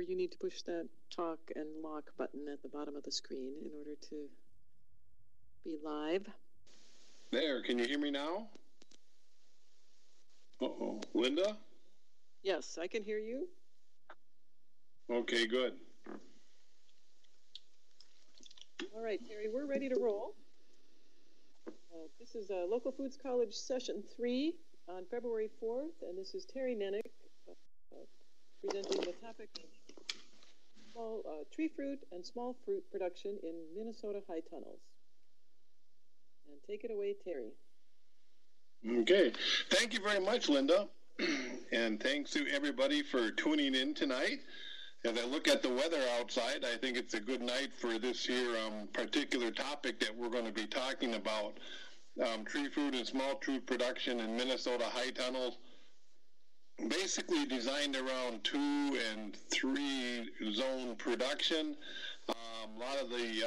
you need to push that talk and lock button at the bottom of the screen in order to be live. There, can you hear me now? Uh-oh. Linda? Yes, I can hear you. Okay, good. All right, Terry, we're ready to roll. This is Local Foods College Session 3 on February 4th, and this is Terry Nennich presenting the topic of small, tree fruit and small fruit production in Minnesota high tunnels. And take it away, Terry. Okay, thank you very much, Linda, and thanks to everybody for tuning in tonight. As I look at the weather outside, I think it's a good night for this here particular topic that we're going to be talking about, tree fruit and small fruit production in Minnesota high tunnels, basically designed around 2 and 3 zone production. A lot of the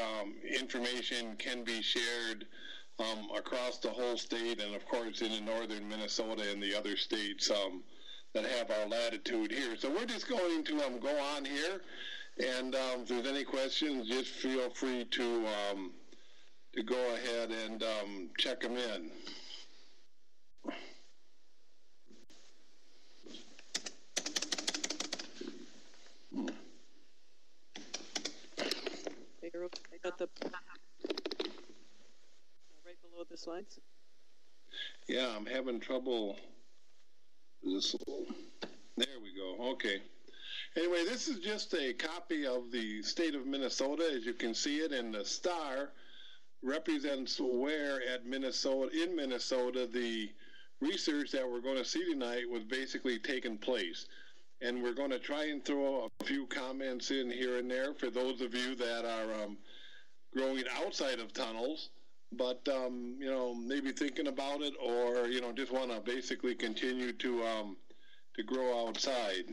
information can be shared across the whole state, and of course in northern Minnesota and the other states that have our latitude here. So we're just going to go on here, and if there's any questions, just feel free to go ahead and check them in. I got the right below the slides. Yeah, I'm having trouble. There we go. Okay. Anyway, this is just a copy of the state of Minnesota, as you can see it, and the star represents where in Minnesota the research that we're going to see tonight was basically taking place. And we're going to try and throw a few comments in here and there for those of you that are growing outside of tunnels, but you know, maybe thinking about it, or you know, just want to basically continue to grow outside.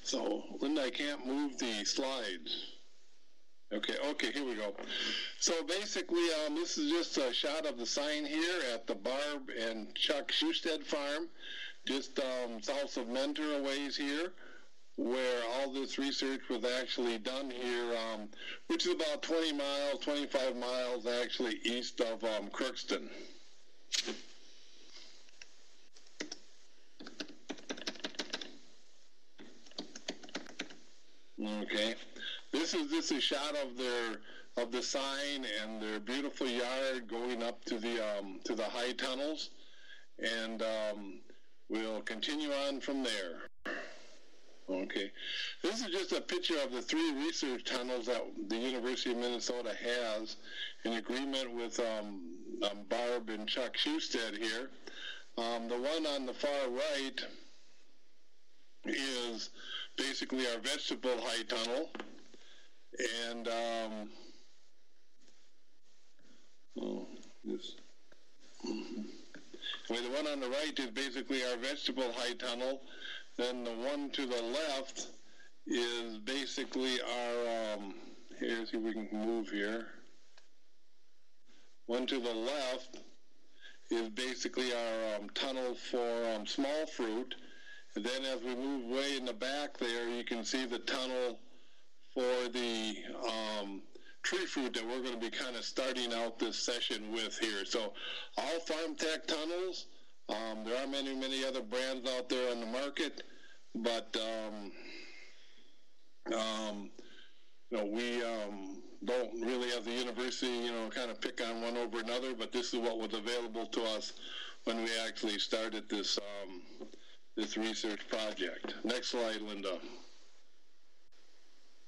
So, Linda, I can't move the slides. Okay, here we go. So basically, this is just a shot of the sign here at the Barb and Chuck Schusted farm, just south of Mentor a ways here, where all this research was actually done here, which is about 20 miles, 25 miles actually east of Crookston. Okay, this is a shot of the sign and their beautiful yard going up to the high tunnels, and we'll continue on from there. Okay, this is just a picture of the 3 research tunnels that the University of Minnesota has in agreement with Barb and Chuck Schusted here. The one on the far right is basically our vegetable high tunnel, and the one on the right is basically our vegetable high tunnel. Then the one to the left is basically our, here, see if we can move here. One to the left is basically our tunnel for small fruit. And then as we move way in the back there, you can see the tunnel for the tree fruit that we're going to be kind of starting out this session with here. So all farm tech tunnels. There are many other brands out there on the market, but you know, we don't really, as a university, you know, kind of pick on one over another. But this is what was available to us when we actually started this this research project. Next slide, Linda.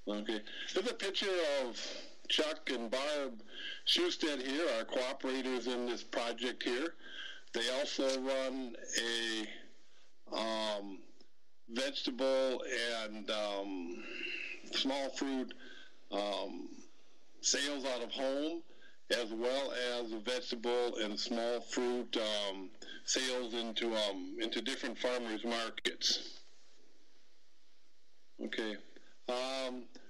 Okay, there's a picture of Chuck and Barb Schusted here, our cooperators in this project here. They also run a vegetable and small fruit sales out of home, as well as vegetable and small fruit sales into different farmers markets. Okay.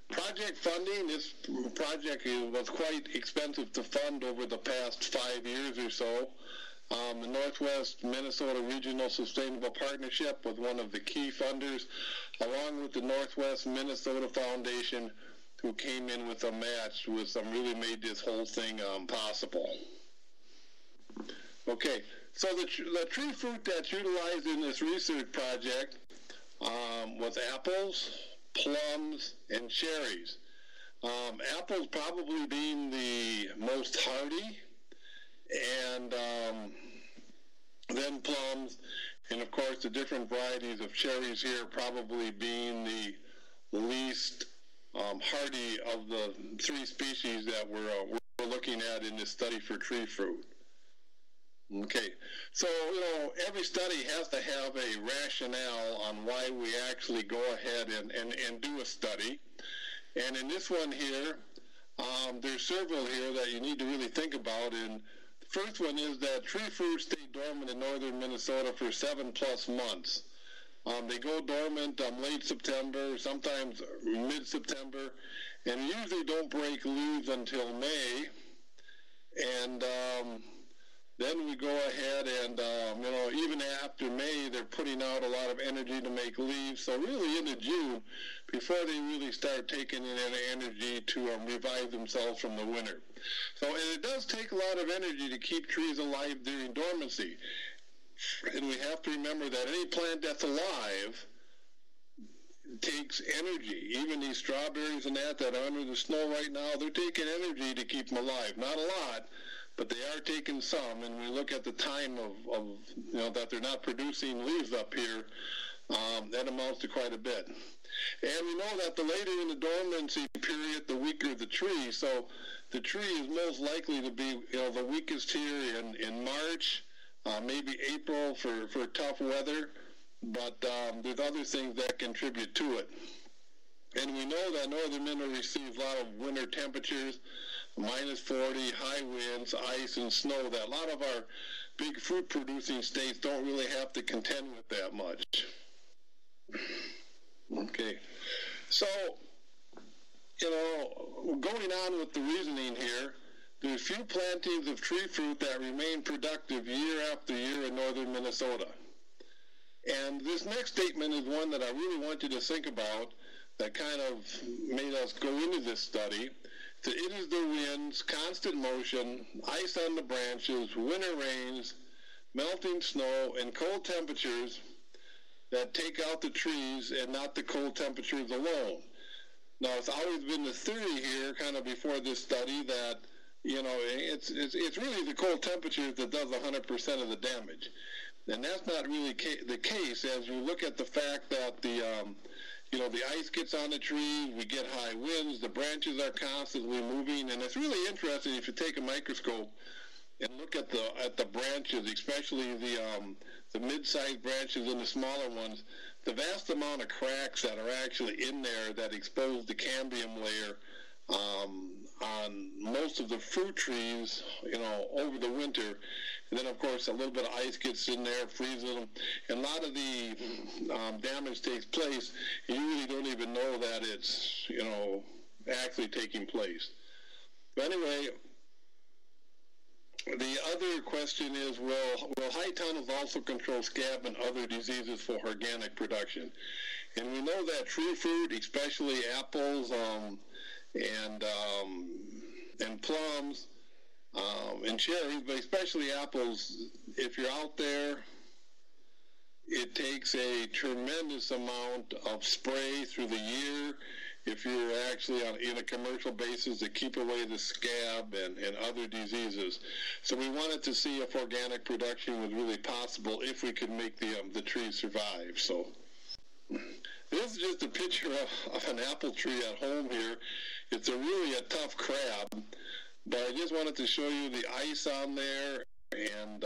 Project funding. This project was quite expensive to fund over the past 5 years or so. the Northwest Minnesota Regional Sustainable Partnership was one of the key funders, along with the Northwest Minnesota Foundation, who came in with a match, with really made this whole thing possible. Okay, so the tree fruit that's utilized in this research project was apples, plums, and cherries. Apples probably being the most hardy, and then plums, and of course the different varieties of cherries here probably being the least hardy of the three species that we're looking at in this study for tree fruit. Okay, so every study has to have a rationale on why we actually go ahead and do a study. And in this one here, there's several here that you need to really think about. And the first one is that tree fruit stay dormant in northern Minnesota for 7+ months. They go dormant late September, sometimes mid-September, and usually don't break leaves until May. And then we go ahead and, even after May, they're putting out a lot of energy to make leaves. So really into June, before they really start taking in any energy to revive themselves from the winter. So, and it does take a lot of energy to keep trees alive during dormancy. And we have to remember that any plant that's alive takes energy. Even these strawberries and that are under the snow right now, they're taking energy to keep them alive. Not a lot, but they are taking some. And we look at the time of that they're not producing leaves up here, that amounts to quite a bit. And we know that the later in the dormancy period, the weaker the tree. So the tree is most likely to be, the weakest here in March, maybe April for tough weather. But there's other things that contribute to it. And we know that northern Minnesota receives a lot of winter temperatures, -40, high winds, ice, and snow, that a lot of our big fruit-producing states don't really have to contend with that much. Okay, so, going on with the reasoning here, there's few plantings of tree fruit that remain productive year after year in northern Minnesota. And this next statement is one that I really want you to think about, that kind of made us go into this study. That it is the winds, constant motion, ice on the branches, winter rains, melting snow, and cold temperatures that take out the trees, and not the cold temperatures alone. Now, it's always been the theory here, kind of before this study, that it's really the cold temperatures that does 100% of the damage. And that's not really the case, as you look at the fact that the ice gets on the trees, we get high winds, the branches are constantly moving, and it's really interesting if you take a microscope and look at the branches, especially the mid-sized branches and the smaller ones, the vast amount of cracks that are actually in there that expose the cambium layer on most of the fruit trees, over the winter. And then, of course, a little bit of ice gets in there, freezes them, and a lot of the damage takes place. You really don't even know that it's, actually taking place. But anyway, the other question is, will high tunnels also control scab and other diseases for organic production? And we know that tree fruit, especially apples and plums, and cherries, but especially apples, if you're out there, it takes a tremendous amount of spray through the year if you're actually in a commercial basis to keep away the scab and other diseases. So we wanted to see if organic production was really possible, if we could make the trees survive. So this is just a picture of an apple tree at home here. It's really a tough crab. But I just wanted to show you the ice on there, and,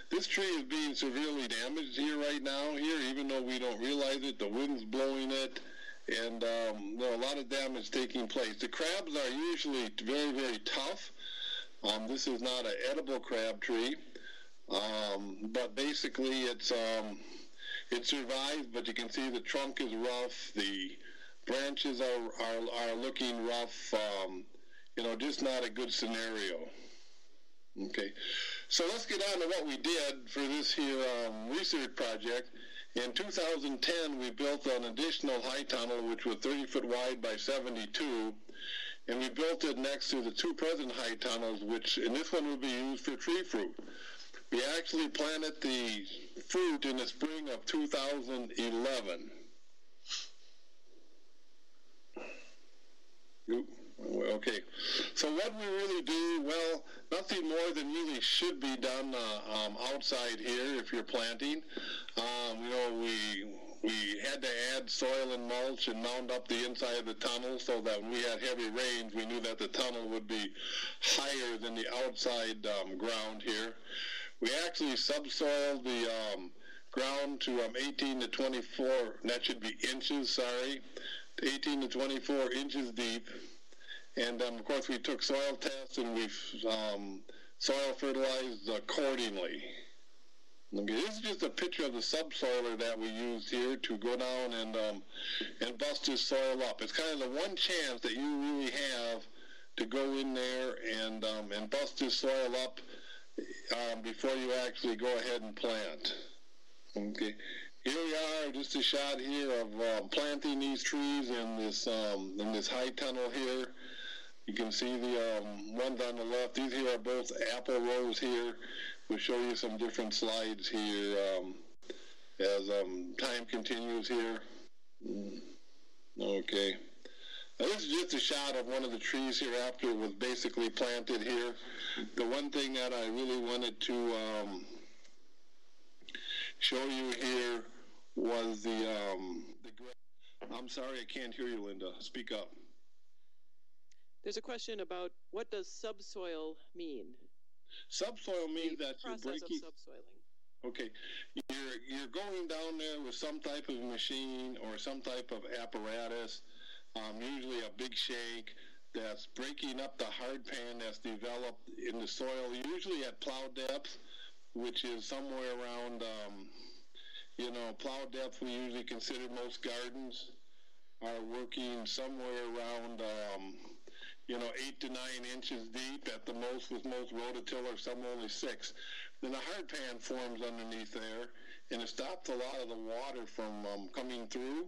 this tree is being severely damaged here right now, even though we don't realize it. The wind's blowing it, and, a lot of damage taking place. The crabs are usually very, very tough. This is not an edible crab tree, but basically it survives, but you can see the trunk is rough, the branches are looking rough, just not a good scenario. Okay, So let's get on to what we did for this here research project. In 2010, we built an additional high tunnel, which was 30 foot wide by 72, and we built it next to the two present high tunnels, and this one will be used for tree fruit. We actually planted the fruit in the spring of 2011. Okay, so what we really do, well, nothing more than really should be done outside here if you're planting. We had to add soil and mulch and mound up the inside of the tunnel so that when we had heavy rains, we knew that the tunnel would be higher than the outside ground here. We actually subsoiled the ground to 18 to 24, that should be inches, sorry, to 18 to 24 inches deep. And, of course, we took soil tests and we soil fertilized accordingly. Okay, this is just a picture of the subsoiler that we used here to go down and bust this soil up. It's kind of the one chance that you really have to go in there and bust this soil up before you actually go ahead and plant. Okay, here we are, just a shot here of planting these trees in this high tunnel here. You can see the ones on the left. These here are both apple rows here. We'll show you some different slides here as time continues here. Okay. Now, this is just a shot of one of the trees here after it was basically planted here. The one thing that I really wanted to show you here was the I'm sorry, I can't hear you, Linda. Speak up. There's a question about what does subsoil mean? Subsoil means that you're breaking. Process of subsoiling. Okay, you're going down there with some type of machine or some type of apparatus, usually a big shake, that's breaking up the hard pan that's developed in the soil, usually at plow depth, which is somewhere around, plow depth we usually consider most gardens are working somewhere around 8 to 9 inches deep at the most with most rototillers, some only 6. Then a hard pan forms underneath there, and it stops a lot of the water from coming through,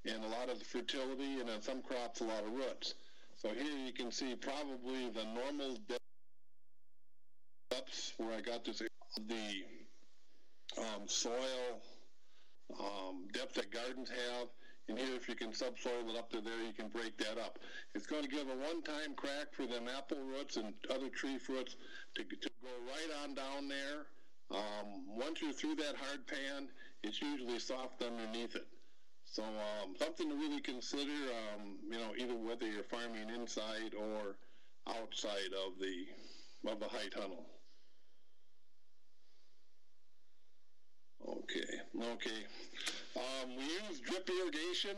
and a lot of the fertility, and in some crops a lot of roots. So here you can see probably the normal depths where I got this, the soil depth that gardens have. And here, if you can subsoil it up to there, you can break that up. It's going to give a one-time crack for them apple roots and other tree fruits to go right on down there. Once you're through that hard pan, it's usually soft underneath it. So something to really consider, either whether you're farming inside or outside of the high tunnel. Okay. We use drip irrigation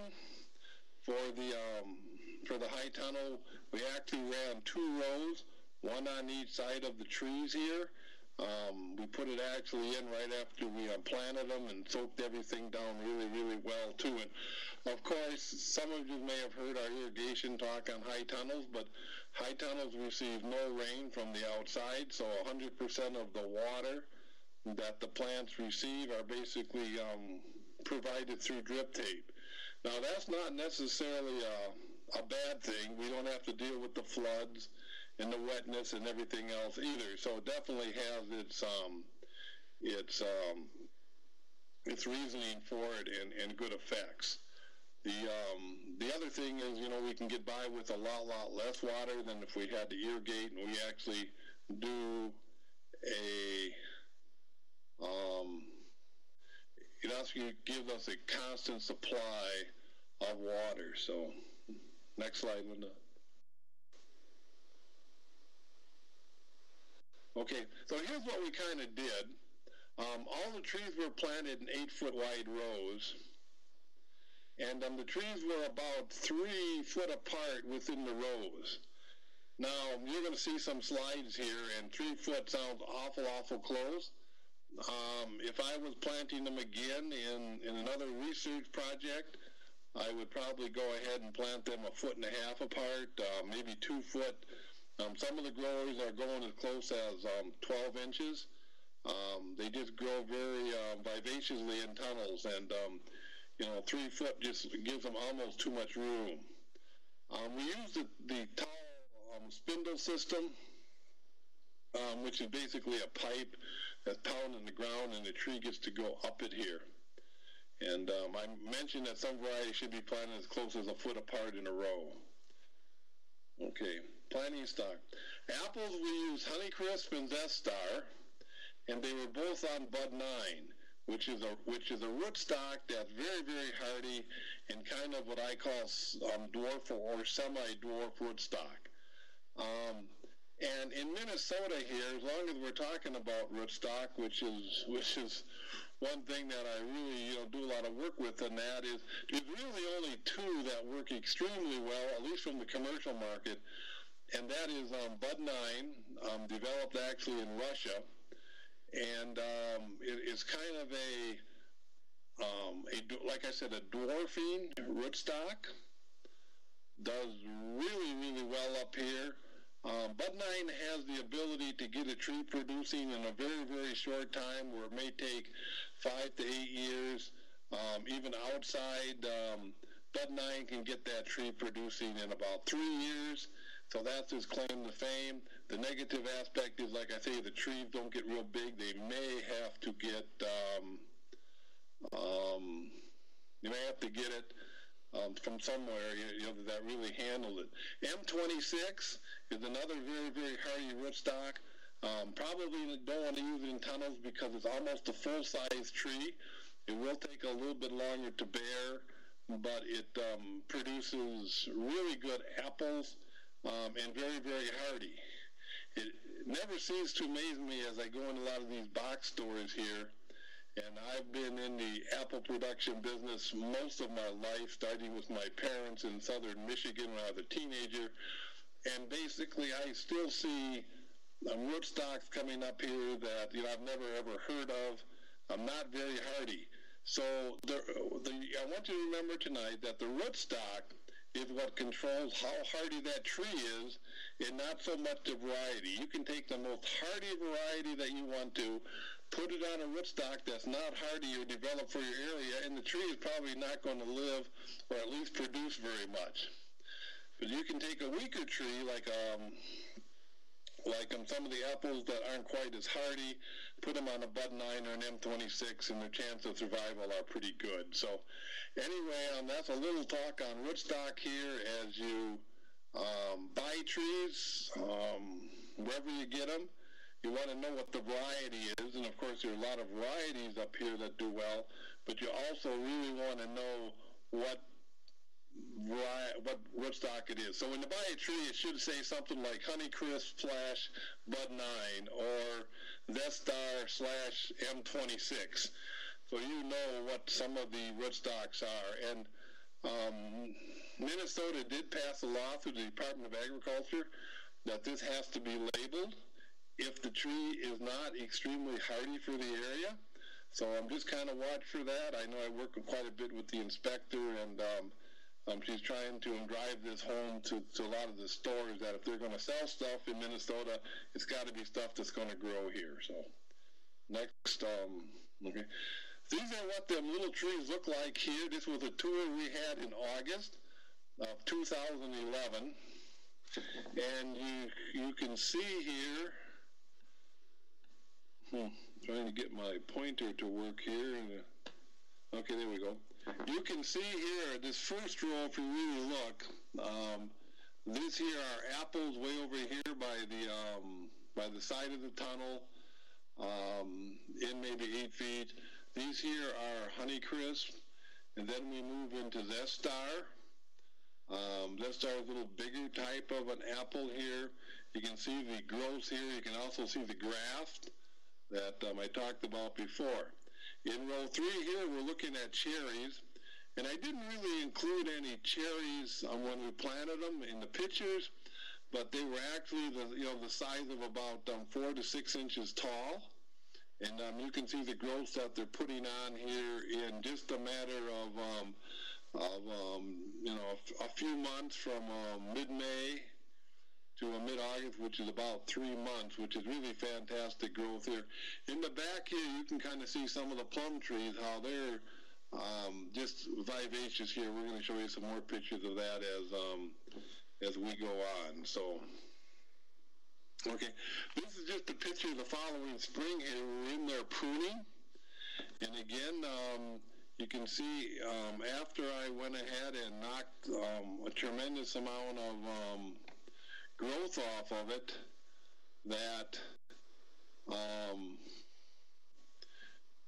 for the high tunnel. We actually ran 2 rows, one on each side of the trees here. We put it actually in right after we planted them and soaked everything down really, really well too. And of course, some of you may have heard our irrigation talk on high tunnels, but high tunnels receive no rain from the outside, so 100% of the water that the plants receive are basically provided through drip tape. Now, that's not necessarily a bad thing. We don't have to deal with the floods and the wetness and everything else either. So it definitely has its reasoning for it and good effects. The other thing is, we can get by with a lot less water than if we had to irrigate, and we actually do it actually gives us a constant supply of water. So, next slide, Linda. Okay, so here's what we kind of did. All the trees were planted in 8-foot wide rows, and the trees were about 3 foot apart within the rows. Now, you're going to see some slides here, and 3 foot sounds awful close. If I was planting them again in another research project, I would probably go ahead and plant them 1.5 feet apart, maybe 2 foot Some of the growers are going as close as 12 inches. They just grow very vivaciously in tunnels, and 3 foot just gives them almost too much room. We use the tall spindle system, which is basically a pipe that's pounding the ground, and the tree gets to go up it here. And I mentioned that some varieties should be planted as close as a foot apart in a row. Okay, planting stock. Apples, we use Honeycrisp and Zest Star, and they were both on Bud 9, which is a rootstock that's very, very hardy and kind of what I call dwarf or semi-dwarf rootstock. And in Minnesota here, as long as we're talking about rootstock, which is one thing that I really do a lot of work with, and that is there's really only 2 that work extremely well, at least from the commercial market, and that is Bud 9, developed actually in Russia, and it's kind of like I said, a dwarfing rootstock. Does really, really well up here. Bud 9 has the ability to get a tree producing in a very, very short time, where it may take 5 to 8 years. Even outside, Bud 9 can get that tree producing in about 3 years. So that's his claim to fame. The negative aspect is, like I say, the trees don't get real big. They may have to get, from somewhere that really handled it. M26 is another very, very hardy rootstock. Probably don't want to use it in tunnels because it's almost a full-size tree. It will take a little bit longer to bear, but it produces really good apples and very, very hardy. It never ceases to amaze me as I go in a lot of these box stores here. And I've been in the apple production business most of my life, starting with my parents in southern Michigan when I was a teenager. And basically, I still see rootstocks coming up here that I've never ever heard of. Not very hardy. So I want you to remember tonight that the rootstock is what controls how hardy that tree is, and not so much the variety. You can take the most hardy variety that you want to, put it on a rootstock that's not hardy or developed for your area, and the tree is probably not going to live or at least produce very much. But you can take a weaker tree like some of the apples that aren't quite as hardy, put them on a Bud 9 or an M26, and their chance of survival are pretty good. So anyway, that's a little talk on rootstock here as you buy trees, wherever you get them. You want to know what the variety is, and of course there are a lot of varieties up here that do well, but you also really want to know what rootstock it is. So when you buy a tree, it should say something like Honeycrisp / Bud 9 or Zest Star / M26. So you know what some of the rootstocks are. And Minnesota did pass a law through the Department of Agriculture that this has to be labeled if the tree is not extremely hardy for the area. So I'm just kind of watch for that. I know I work quite a bit with the inspector, and she's trying to drive this home to a lot of the stores that if they're going to sell stuff in Minnesota, it's got to be stuff that's going to grow here. So next, okay. These are what them little trees look like here. This was a tour we had in August of 2011. And you can see here, trying to get my pointer to work here. Okay, there we go. You can see here, this first row, if you really look, this here are apples way over here by the side of the tunnel, in maybe 8 feet. These here are Honeycrisp, and then we move into Zest Star. Zest Star is a little bigger type of an apple here. You can see the growth here. You can also see the graft that I talked about before. In row 3 here, we're looking at cherries, and I didn't really include any cherries when we planted them in the pictures, but they were actually the size of about 4 to 6 inches tall, and you can see the growth that they're putting on here in just a matter of a few months from mid-May to mid-August, which is about 3 months, which is really fantastic growth here. In the back here, you can kind of see some of the plum trees, how they're just vivacious here. We're going to show you some more pictures of that as we go on. So, okay, this is just a picture of the following spring here. We're in there pruning, and again, you can see after I went ahead and knocked a tremendous amount of growth off of it, that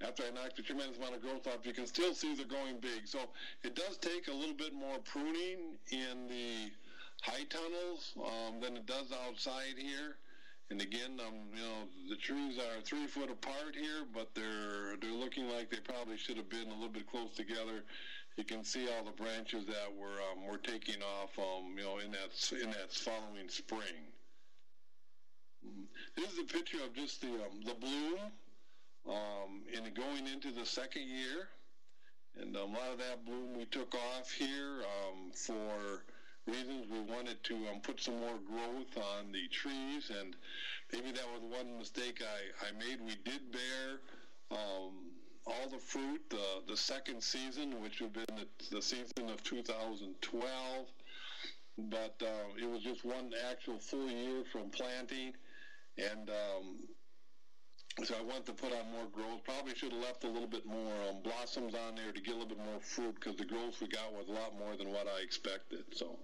after I knocked a tremendous amount of growth off, you can still see they're going big. So it does take a little bit more pruning in the high tunnels than it does outside here. And again, the trees are 3 foot apart here, but they're looking like they probably should have been a little bit close together. You can see all the branches that were taking off, in that following spring. This is a picture of just the bloom, and going into the second year, and a lot of that bloom we took off here for reasons we wanted to put some more growth on the trees, and maybe that was one mistake I made. We did bear all the fruit the second season, which would have been the season of 2012, but it was just one actual full year from planting, and so I wanted to put on more growth. Probably should have left a little bit more blossoms on there to get a little bit more fruit, because the growth we got was a lot more than what I expected. So,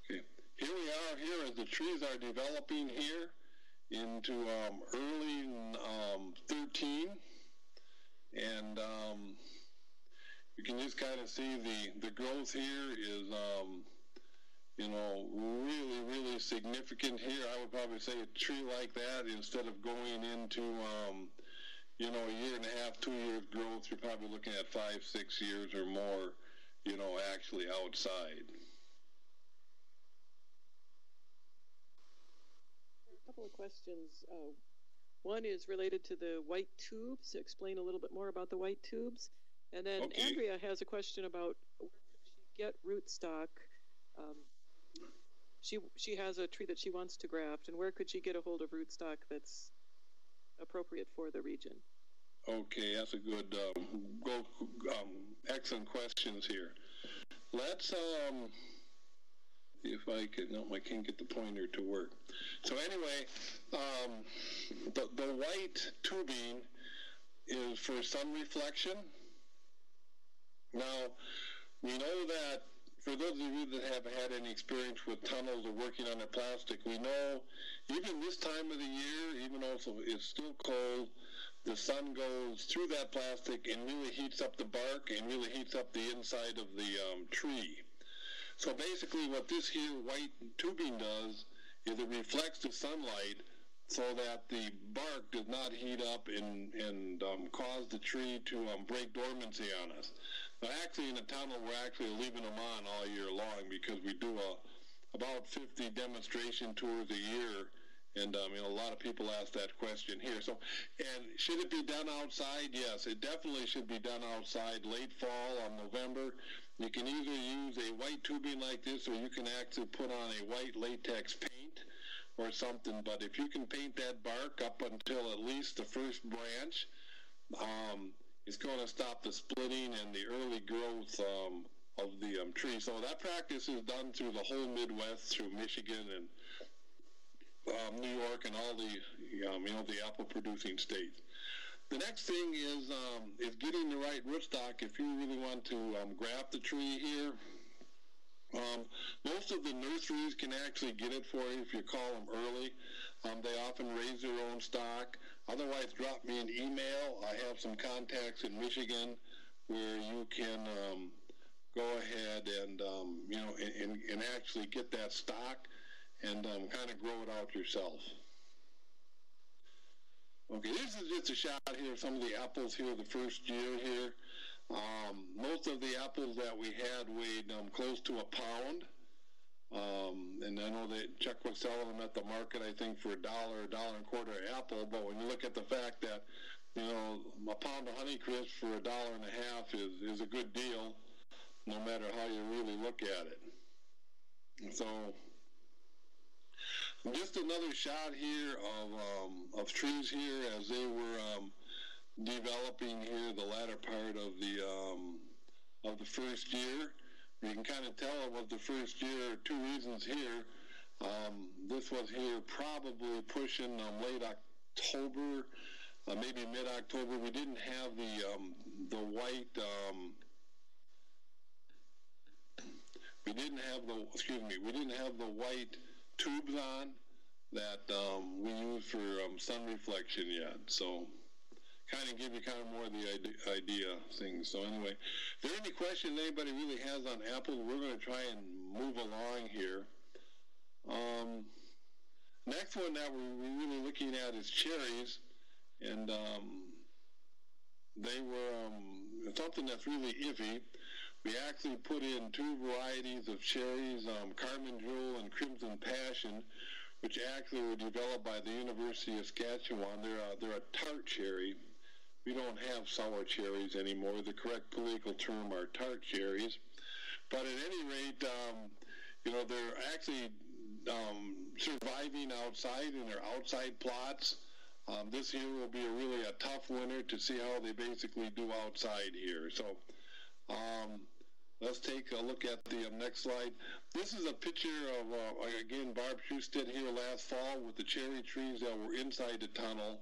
okay, here we are here as the trees are developing here into early 13, and you can just kind of see the growth here is really, really significant here. I would probably say a tree like that, instead of going into, a year and a half, 2 years growth, you're probably looking at 5, 6 years or more, actually outside. A couple of questions. One is related to the white tubes. Explain a little bit more about the white tubes. And then okay. Andrea has a question about where she get rootstock. She has a tree that she wants to graft, and where could she get a hold of rootstock that's appropriate for the region? Okay, that's a good, excellent questions here. Let's see if I can. No, I can't get the pointer to work. So anyway, the white tubing is for sun reflection. Now, we know that for those of you that have had any experience with tunnels or working on their plastic, we know even this time of the year, even though it's still cold, the sun goes through that plastic and really heats up the bark and really heats up the inside of the tree. So basically what this here white tubing does is it reflects the sunlight so that the bark does not heat up and cause the tree to break dormancy on us. Now, actually, in a tunnel, we're actually leaving them on all year long, because we do about 50 demonstration tours a year, and a lot of people ask that question here. So, and should it be done outside? Yes, it definitely should be done outside, late fall or November. You can either use a white tubing like this, or you can actually put on a white latex paint or something. But if you can paint that bark up until at least the first branch, it's going to stop the splitting and the early growth of the tree. So that practice is done through the whole Midwest, through Michigan and New York and all the the apple producing states. The next thing is getting the right rootstock. If you really want to graft the tree here, most of the nurseries can actually get it for you if you call them early. They often raise their own stock. Otherwise, drop me an email. I have some contacts in Michigan where you can go ahead and and actually get that stock and kind of grow it out yourself. Okay, this is just a shot here of some of the apples here the first year here. Most of the apples that we had weighed close to a pound. And I know that Chuck was selling them at the market, I think, for $1, $1.25 an apple. But when you look at the fact that, a pound of Honeycrisp for $1.50 is a good deal, no matter how you really look at it. So just another shot here of trees here as they were developing here the latter part of the first year. You can kind of tell it was the first year. Two reasons here. This was here probably pushing late October, maybe mid-October. We didn't have the white. We didn't have the white tubes on that we use for sun reflection yet. So kind of give you kind of more of the idea of things. So anyway, if there are any questions anybody really has on apples, we're going to try and move along here. Next one that we're really looking at is cherries, and they were something that's really iffy. We actually put in two varieties of cherries, Carmen Jewel and Crimson Passion, which actually were developed by the University of Saskatchewan. They're a tart cherry. We don't have sour cherries anymore. The correct political term are tart cherries. But at any rate, they're actually surviving outside in their outside plots. This year will be really a tough winter to see how they basically do outside here. So let's take a look at the next slide. This is a picture of, again, Barb Schusted here last fall with the cherry trees that were inside the tunnel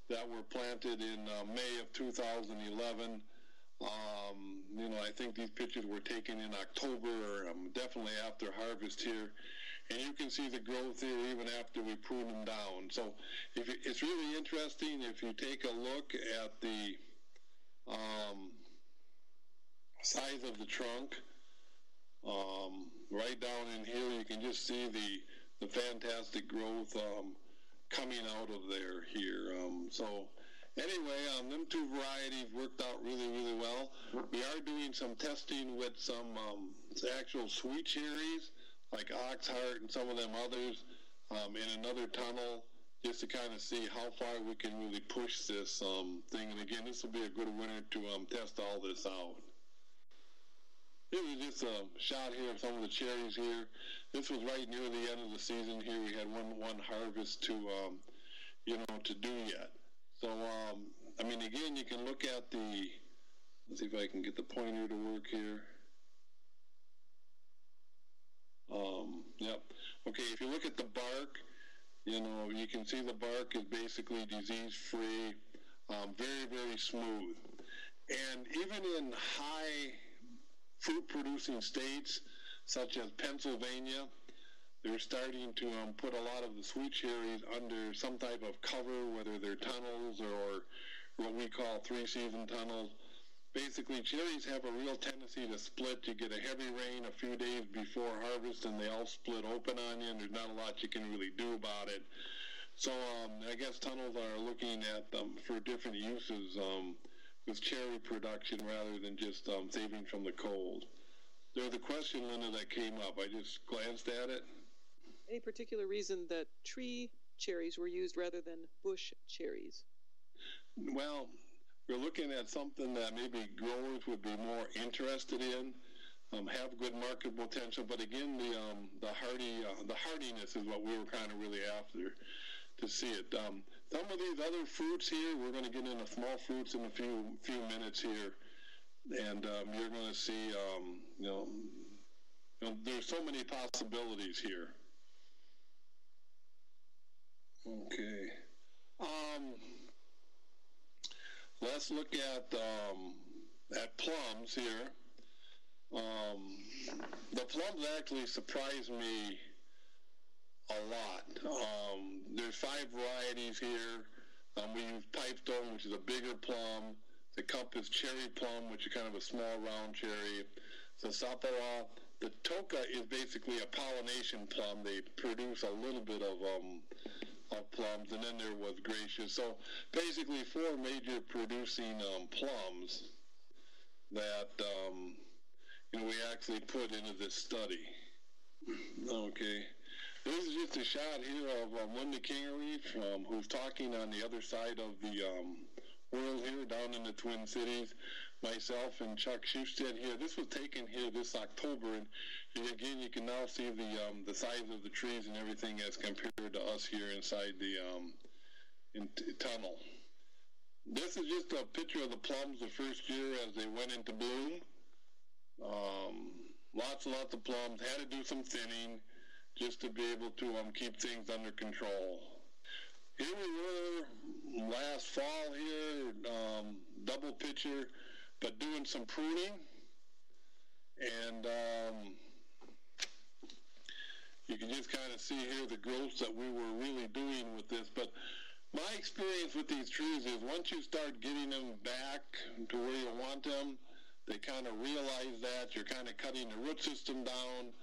that were planted in May of 2011. I think these pictures were taken in October, definitely after harvest here. And you can see the growth here even after we prune them down. So it's really interesting if you take a look at the size of the trunk. Right down in here, you can just see the fantastic growth coming out of there here. So anyway, them two varieties worked out really, really well. We are doing some testing with some actual sweet cherries, like Oxheart and some of them others, in another tunnel, just to kind of see how far we can really push this thing. And again, this will be a good winter to test all this out. This is just a shot here of some of the cherries here. This was right near the end of the season here. We had one harvest to do yet. So, again, you can look at let's see if I can get the pointer to work here. Yep. Okay, if you look at the bark, you can see the bark is basically disease-free, very, very smooth. And even in high fruit-producing states, such as Pennsylvania, they're starting to put a lot of the sweet cherries under some type of cover, whether they're tunnels or what we call three-season tunnels. Basically, cherries have a real tendency to split. You get a heavy rain a few days before harvest, and they all split open on you, and there's not a lot you can really do about it. So I guess tunnels are looking at them for different uses with cherry production rather than just saving from the cold. There's a question, Linda, that came up. I just glanced at it. Any particular reason that tree cherries were used rather than bush cherries? Well, we're looking at something that maybe growers would be more interested in, have good market potential, but again, the hardiness is what we were kind of really after to see it. Some of these other fruits here, we're going to get into small fruits in a few minutes here, and you're going to see, there's so many possibilities here. Okay. Let's look at plums here. The plums actually surprised me a lot. There's 5 varieties here. We use Pipestone, which is a bigger plum. The Compass cherry plum, which is kind of a small round cherry. The Sapara. The Toka is basically a pollination plum. They produce a little bit of plums, and then there was Gracious. So basically 4 major producing plums that we actually put into this study. Okay. This is just a shot here of Linda Kingery who's talking on the other side of the world here down in the Twin Cities. Myself and Chuck Schusted here. This was taken here this October, and again, you can now see the size of the trees and everything as compared to us here inside the tunnel. This is just a picture of the plums the first year as they went into bloom. Lots and lots of plums. Had to do some thinning just to be able to keep things under control. Here we were last fall here, double picture, but doing some pruning. And you can just kind of see here the growth that we were really doing with this. But my experience with these trees is once you start getting them back to where you want them, they kind of realize that you're kind of cutting the root system down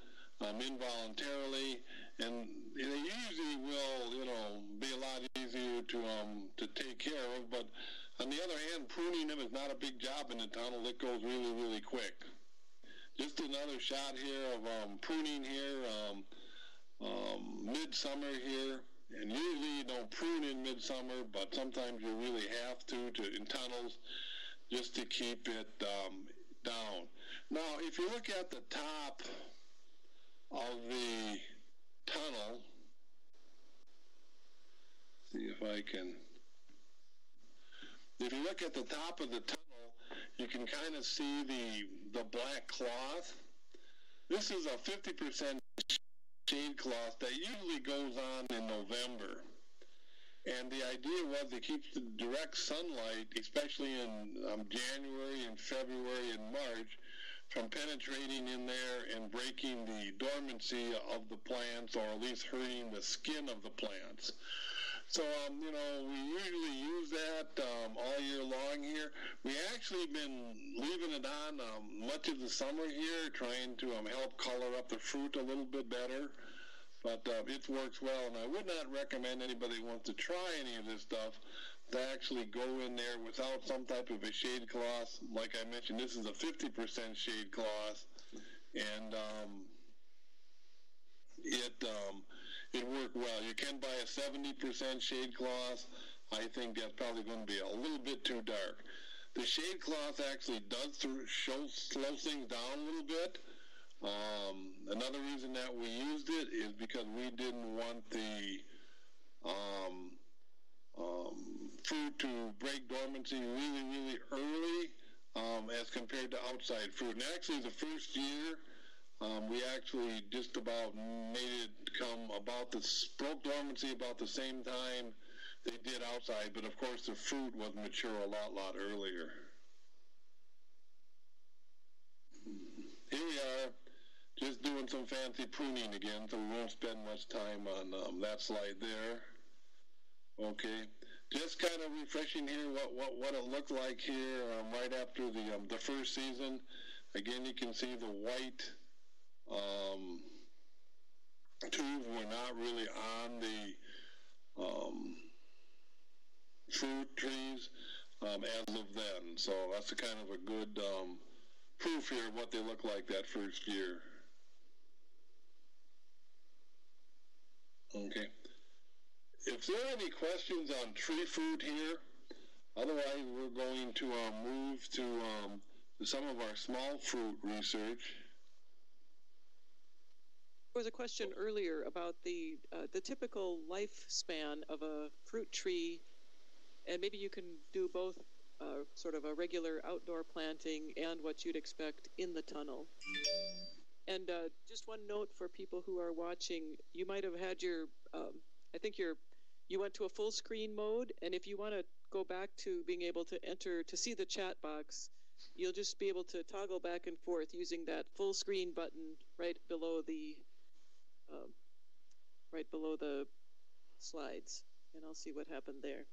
involuntarily, and they usually will, be a lot easier to take care of. But on the other hand, pruning them is not a big job in the tunnel. It goes really, really quick. Just another shot here of pruning here, midsummer here. And usually you don't prune in midsummer, but sometimes you really have to in tunnels just to keep it down. Now, if you look at the top of the tunnel, see if I can. If you look at the top of the tunnel, you can kind of see the black cloth. This is a 50% shade cloth that usually goes on in November. And the idea was to keep the direct sunlight, especially in January and February and March, from penetrating in there and breaking the dormancy of the plants, or at least hurting the skin of the plants. So, we usually use that all year long here. We actually been leaving it on much of the summer here, trying to help color up the fruit a little bit better. But it works well, and I would not recommend anybody who wants to try any of this stuff to actually go in there without some type of a shade cloth. Like I mentioned, this is a 50% shade cloth, and it worked well. You can buy a 70% shade cloth. I think that's probably going to be a little bit too dark. The shade cloth actually does slow things down a little bit. Another reason that we used it is because we didn't want the fruit to break dormancy really, really early as compared to outside fruit. And actually, the first year, we actually just about made it come broke dormancy about the same time they did outside. But of course, the fruit was mature a lot earlier. Here we are, just doing some fancy pruning again, so we won't spend much time on that slide there. Okay, just kind of refreshing here what it looked like here right after the first season. Again, you can see the white tubes were not really on the fruit trees as of then. So that's a kind of a good proof here of what they look like that first year. Okay. If there are any questions on tree fruit here, otherwise we're going to move to some of our small fruit research. There was a question earlier about the typical lifespan of a fruit tree, and maybe you can do both sort of a regular outdoor planting and what you'd expect in the tunnel. And just one note for people who are watching, you might have had your, I think you went to a full screen mode, and if you want to go back to being able to enter, to see the chat box, you'll just be able to toggle back and forth using that full screen button right below the slides, and I'll see what happened there.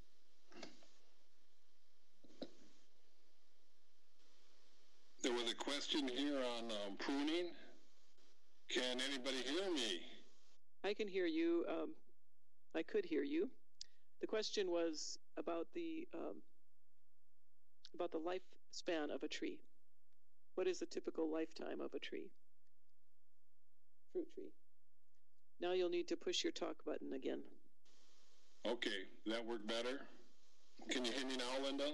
There was a question here on pruning. Can anybody hear me? I can hear you. I could hear you. The question was about the lifespan of a tree. What is the typical lifetime of a tree? Fruit tree. Now you'll need to push your talk button again. Okay, that work better? Can you hear me now, Linda?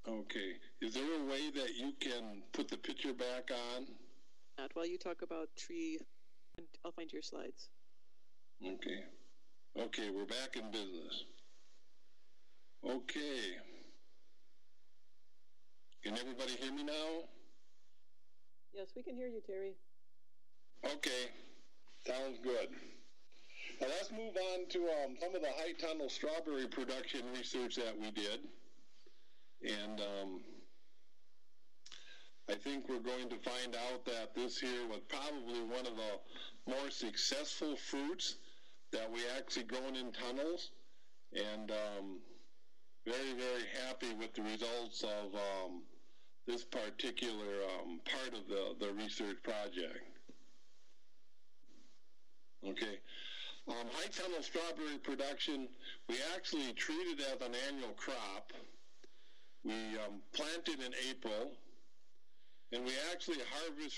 Okay. Is there a way that you can put the picture back on? Not while you talk about tree. I'll find your slides. Okay. Okay, we're back in business. Okay. Can everybody hear me now? Yes, we can hear you, Terry. Okay. Sounds good. Now let's move on to some of the high tunnel strawberry production research that we did. And I think we're going to find out that this year was probably one of the more successful fruits that we actually grown in tunnels. And very, very happy with the results of this particular part of the research project. Okay. High tunnel strawberry production, we actually treated as an annual crop. We planted in April, and we actually harvest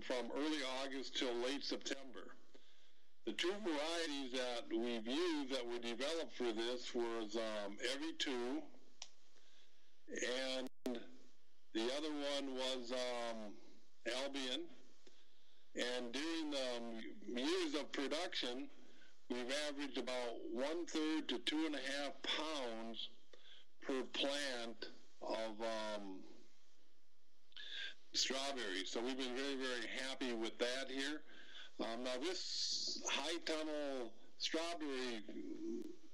from early August till late September. The two varieties that we've used that were developed for this was Every Two, and the other one was Albion. And during the years of production, we've averaged about 1/3 to 2.5 pounds per plant of strawberries. So we've been very, very happy with that here. Now this high tunnel strawberry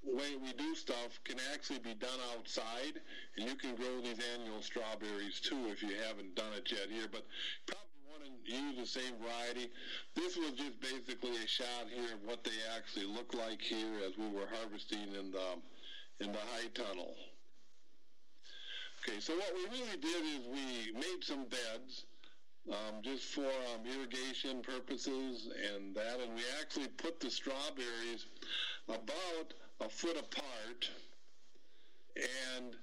way we do stuff can actually be done outside, and you can grow these annual strawberries too if you haven't done it yet here, but probably want to use the same variety. This was just basically a shot here of what they actually look like here as we were harvesting in the high tunnel. Okay, so what we really did is we made some beds just for irrigation purposes and that, and we actually put the strawberries about a foot apart, and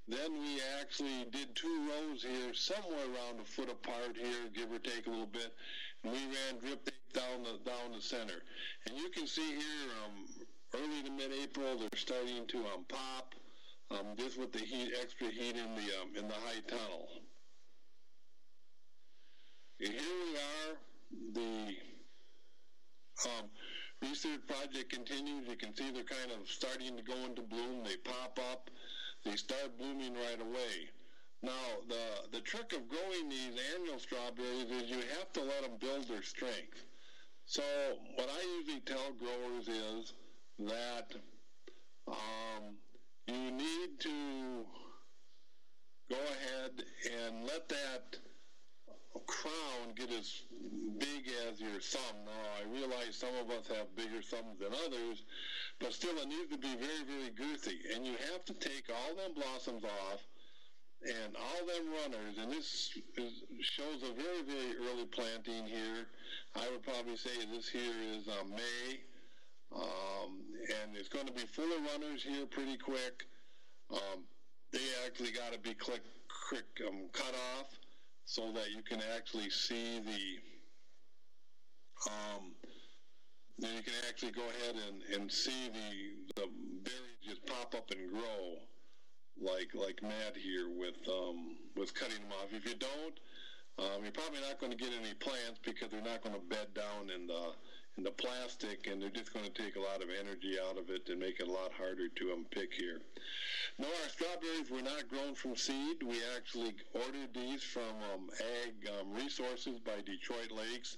then we actually did 2 rows here, somewhere around a foot apart here, give or take a little bit, and we ran drip tape down the center. And you can see here, early to mid-April, they're starting to pop, just with the heat, extra heat in the high tunnel. And here we are. The research project continues. You can see they're kind of starting to go into bloom. They pop up. They start blooming right away. Now, the trick of growing these annual strawberries is you have to let them build their strength. So what I usually tell growers is that you need to go ahead and let that crown get as big as your thumb. Now, I realize some of us have bigger thumbs than others, but still it needs to be very, very girthy. And you have to take all them blossoms off and all them runners, and this shows a very, very early planting here. I would probably say this here is May, and it's going to be full of runners here pretty quick. They actually got to be cut off so that you can actually see then you can actually go ahead and see the berries just pop up and grow like mad here with cutting them off. If you don't, you're probably not going to get any plants because they're not going to bed down in the plastic, and they're just going to take a lot of energy out of it and make it a lot harder to pick here. No, our strawberries were not grown from seed. We actually ordered these from Ag Resources by Detroit Lakes.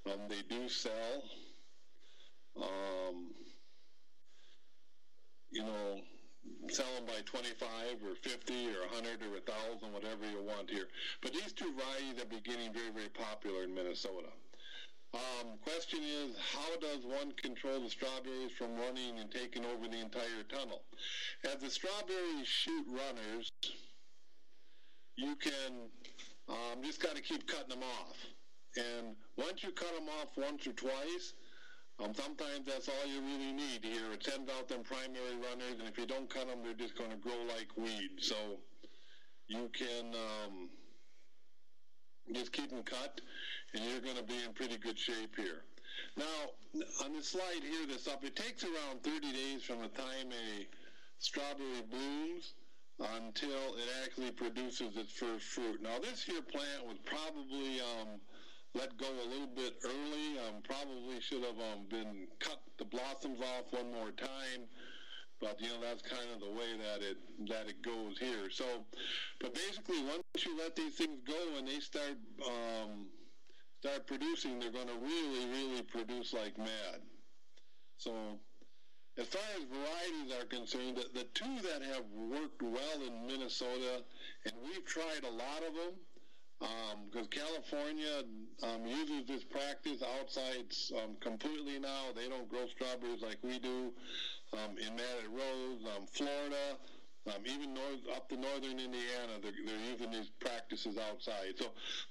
They do sell, sell them by 25 or 50 or 100 or 1,000, whatever you want here. But these two varieties are beginning very, very popular in Minnesota. Question is, how does one control the strawberries from running and taking over the entire tunnel? As the strawberries shoot runners, you can just got to keep cutting them off. And once you cut them off once or twice, sometimes that's all you really need here. It sends out them primary runners, and if you don't cut them, they're just going to grow like weeds. So you can just keep them cut, and you're going to be in pretty good shape here. Now, on this slide here that's up, it takes around 30 days from the time a strawberry blooms until it actually produces its first fruit. Now, this here plant was probably let go a little bit early. Probably should have been cut the blossoms off one more time. But that's kind of the way that it goes here. So, but basically, once you let these things go and they start producing, they're going to really produce like mad. So, as far as varieties are concerned, the two that have worked well in Minnesota, and we've tried a lot of them, because California uses this practice outside completely now. They don't grow strawberries like we do. In Matted Rose, Florida, even up to northern Indiana, they're using these practices outside. So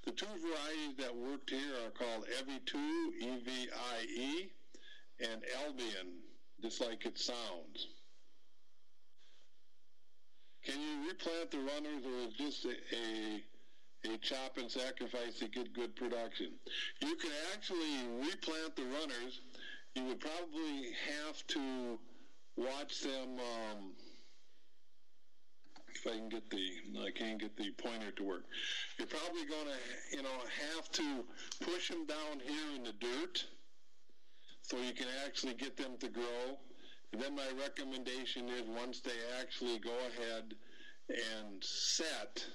the two varieties that worked here are called EVIE-2, E-V-I-E, and Albion, just like it sounds. Can you replant the runners, or is just a chop and sacrifice to get good production? You can actually replant the runners. You would probably have to watch them, if I can get I can't get the pointer to work. You're probably going to, have to push them down here in the dirt so you can actually get them to grow. And then my recommendation is once they actually go ahead and set,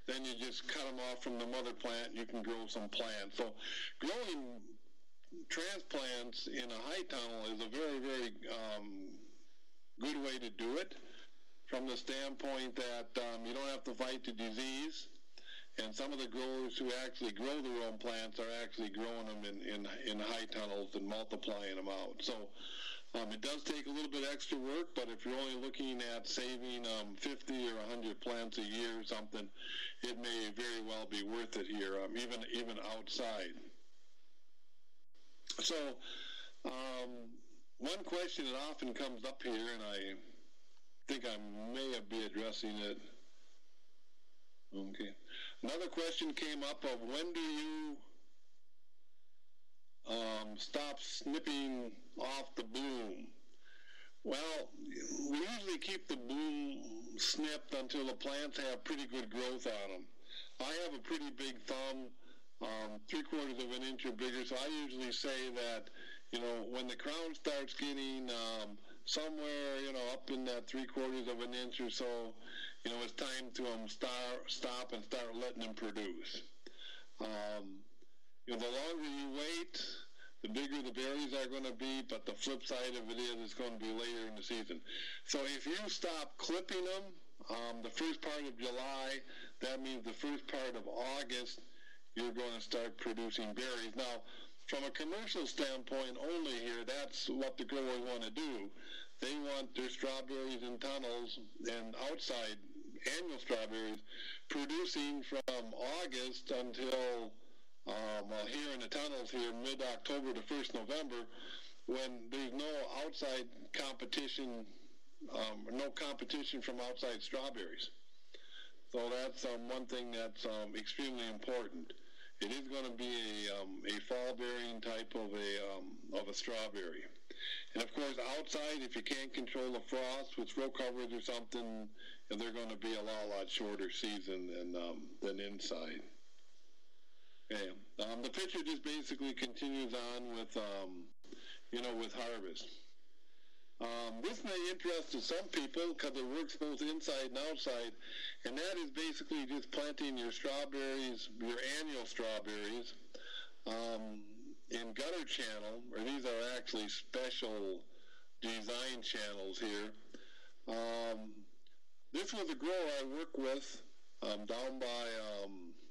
then you just cut them off from the mother plant and you can grow some plants. So growing transplants in a high tunnel is a very good way to do it, from the standpoint that you don't have to fight the disease, and some of the growers who actually grow their own plants are actually growing them in high tunnels and multiplying them out. So it does take a little bit extra work, but if you're only looking at saving 50 or 100 plants a year or something, it may very well be worth it here, even outside. So, one question that often comes up here, and I think I may be addressing it. Okay. Another question came up of when do you stop snipping off the bloom? Well, we usually keep the bloom snipped until the plants have pretty good growth on them. I have a pretty big thumb, 3/4 of an inch or bigger, so I usually say that, when the crown starts getting somewhere, up in that 3/4 of an inch or so, it's time to stop and start letting them produce. The longer you wait, the bigger the berries are going to be, but the flip side of it is it's going to be later in the season. So if you stop clipping them the first part of July, that means the first part of August, you're going to start producing berries. Now, from a commercial standpoint only here, that's what the growers want to do. They want their strawberries in tunnels and outside annual strawberries producing from August until, here in the tunnels here, mid-October to 1st November, when there's no outside competition, no competition from outside strawberries. So that's one thing that's extremely important. It is going to be a fall-bearing type of a strawberry. And of course, outside, if you can't control the frost with row covers or something, they're going to be a lot shorter season than inside. Okay. The picture just basically continues on with, with harvest. This may interest to some people because it works both inside and outside, and that is basically just planting your strawberries, your annual strawberries, in gutter channel, or these are actually special design channels here. This was a grower I work with down by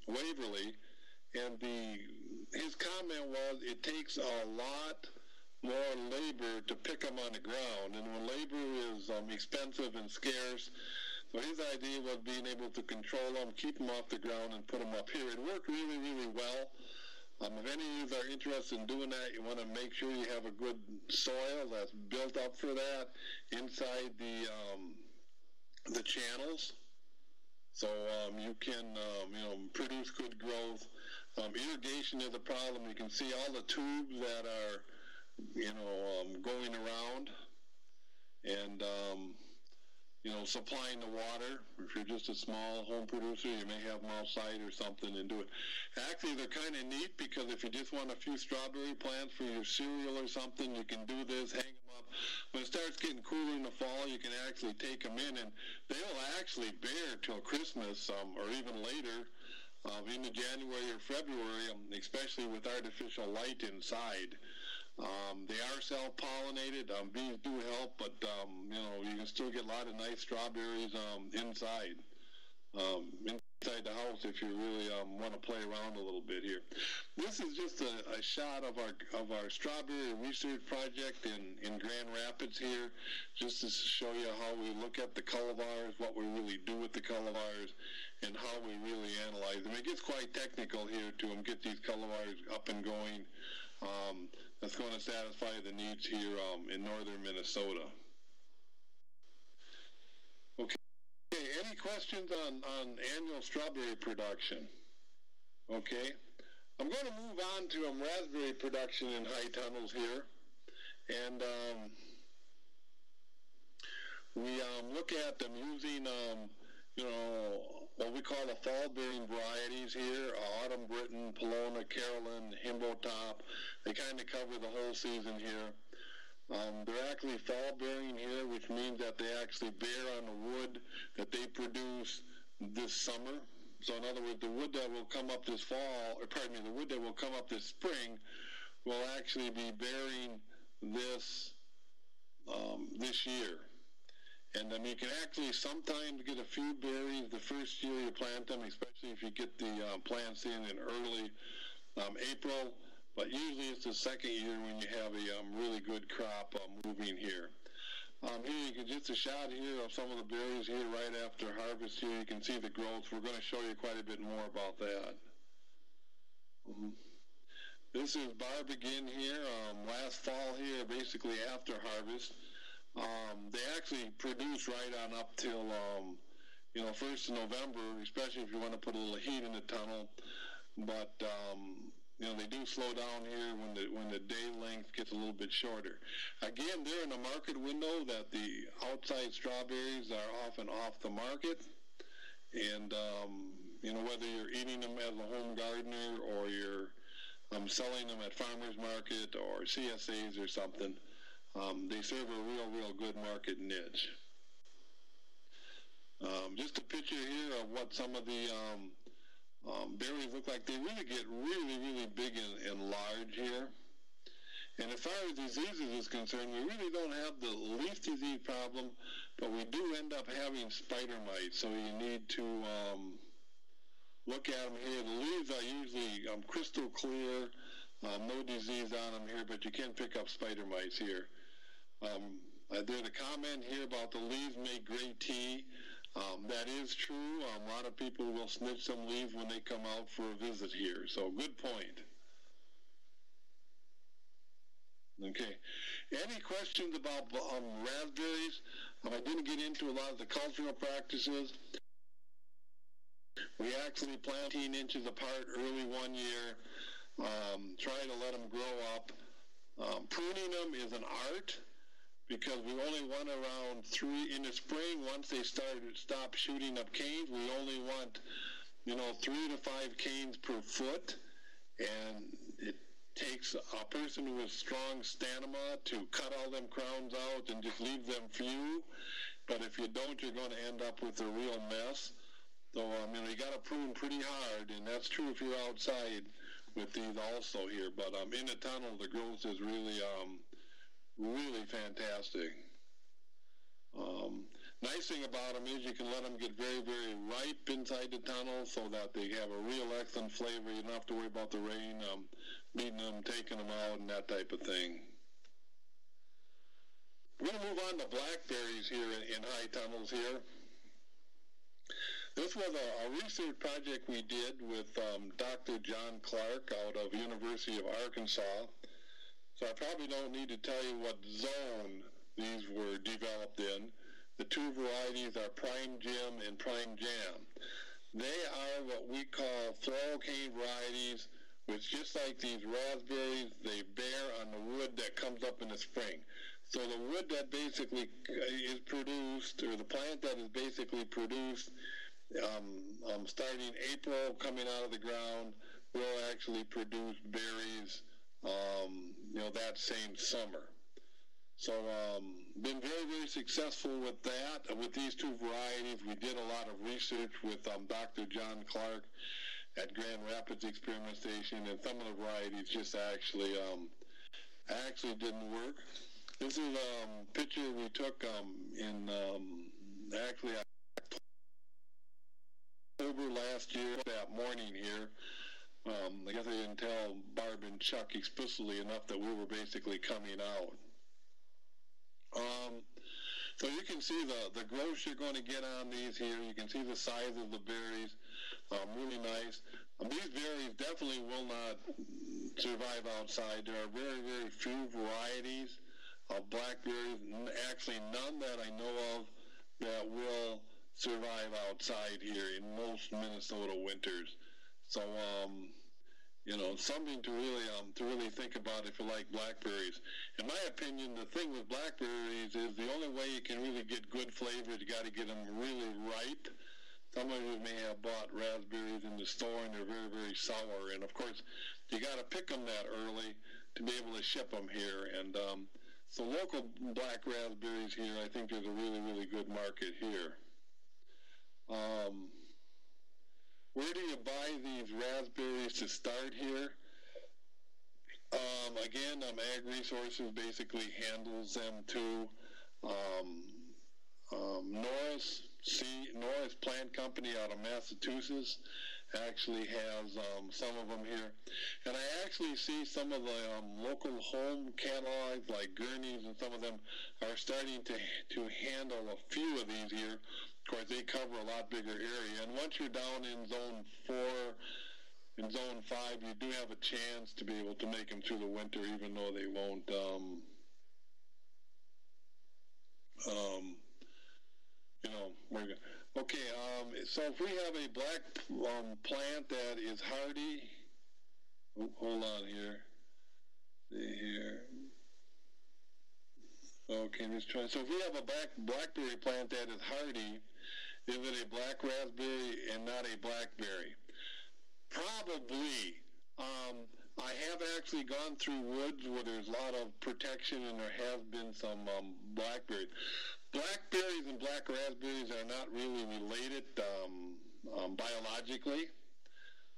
Waverly, and his comment was it takes a lot more labor to pick them on the ground, and when labor is expensive and scarce, so his idea was being able to control them, keep them off the ground, and put them up here. It worked really well. If any of you are interested in doing that, you want to make sure you have a good soil that's built up for that inside the channels, so you can produce good growth. Irrigation is a problem. You can see all the tubes that are going around, and supplying the water. If you're just a small home producer, you may have them outside or something and do it. Actually, they're kind of neat because if you just want a few strawberry plants for your cereal or something, you can do this, hang them up. When it starts getting cooler in the fall, you can actually take them in, and they'll actually bear till Christmas or even later, into January or February, especially with artificial light inside. They are self-pollinated. Bees do help, but you can still get a lot of nice strawberries inside the house if you really want to play around a little bit here. This is just a shot of our strawberry research project in Grand Rapids here, just to show you how we look at the cultivars, what we really do with the cultivars, and how we really analyze them. It gets quite technical here to get these cultivars up and going. That's going to satisfy the needs here in northern Minnesota. Okay, any questions on annual strawberry production? Okay, I'm going to move on to raspberry production in high tunnels here. And we look at them using, what we call the fall-bearing varieties here, Autumn Britain, Polona, Carolyn, Himbo Top. They kind of cover the whole season here. They're actually fall-bearing here, which means that they actually bear on the wood that they produce this summer. So in other words, the wood that will come up this fall, the wood that will come up this spring will actually be bearing this year. And you can actually sometimes get a few berries the first year you plant them, especially if you get the plants in early April. But usually it's the second year when you have a really good crop moving here. Here you can just a shot here of some of the berries here right after harvest here. You can see the growth. We're going to show you quite a bit more about that. This is Barbergin here, last fall here, basically after harvest. They actually produce right on up till, 1st of November, especially if you want to put a little heat in the tunnel. But, they do slow down here when the day length gets a little bit shorter. Again, they're in a market window that the outside strawberries are often off the market. And, whether you're eating them as a home gardener or you're selling them at farmers market or CSAs or something, they serve a real good market niche. Just a picture here of what some of the berries look like. They really get really big and large here. And as far as diseases is concerned, we really don't have the leaf disease problem, but we do end up having spider mites. So you need to look at them here. The leaves are usually crystal clear, no disease on them here, but you can pick up spider mites here. There's a comment here about the leaves make great tea. That is true. A lot of people will snitch some leaves when they come out for a visit here. So good point. Okay. Any questions about raspberries? I didn't get into a lot of the cultural practices. We actually plant 18 inches apart early one year. Try to let them grow up. Pruning them is an art, because we only want around 3 in the spring. Once they stop shooting up canes, we only want 3 to 5 canes per foot, and it takes a person who has strong stamina to cut all them crowns out and just leave them few. But if you don't, you're going to end up with a real mess. So you got to prune pretty hard, and that's true if you're outside with these also here. But in the tunnel, the growth is really fantastic. Nice thing about them is you can let them get very ripe inside the tunnel so that they have a real excellent flavor. You don't have to worry about the rain beating them, taking them out, and that type of thing. We're going to move on to blackberries here in high tunnels here. This was a research project we did with Dr. John Clark out of University of Arkansas. So I probably don't need to tell you what zone these were developed in. The two varieties are Prime Jim and Prime Jam. They are what we call floral cane varieties, which just like these raspberries, they bear on the wood that comes up in the spring. So the wood that basically is produced, or the plant that is basically produced, starting April, coming out of the ground, will actually produce berries, that same summer. So, been very, very successful with that. With these two varieties, we did a lot of research with Dr. John Clark at Grand Rapids Experiment Station, and some of the varieties just actually didn't work. This is a picture we took in actually October last year, that morning here. I guess I didn't tell Barb and Chuck explicitly enough that we were basically coming out. So you can see the growth you're going to get on these here. You can see the size of the berries. Really nice. These berries definitely will not survive outside. There are very, very few varieties of blackberries, actually none that I know of, that will survive outside here in most Minnesota winters. So, something to really think about if you like blackberries. In my opinion, the thing with blackberries is the only way you can really get good flavors, you got to get them really ripe. Some of you may have bought raspberries in the store and they're very, very sour. And of course, you got to pick them that early to be able to ship them here. And so local black raspberries here, I think there's a really, really good market here. Where do you buy these raspberries to start here? Again, Ag Resources basically handles them too. Norris Plant Company out of Massachusetts actually has some of them here. And I actually see some of the local home catalogs like Gurney's, and some of them are starting to handle a few of these here. Of course, they cover a lot bigger area. And once you're down in Zone 4, in Zone 5, you do have a chance to be able to make them through the winter, even though they won't, okay, so if we have a black plant that is hardy, hold on here, okay, let's try. So if we have a blackberry plant that is hardy, is it a black raspberry and not a blackberry? Probably. I have actually gone through woods where there's a lot of protection and there have been some blackberries. Blackberries and black raspberries are not really related biologically.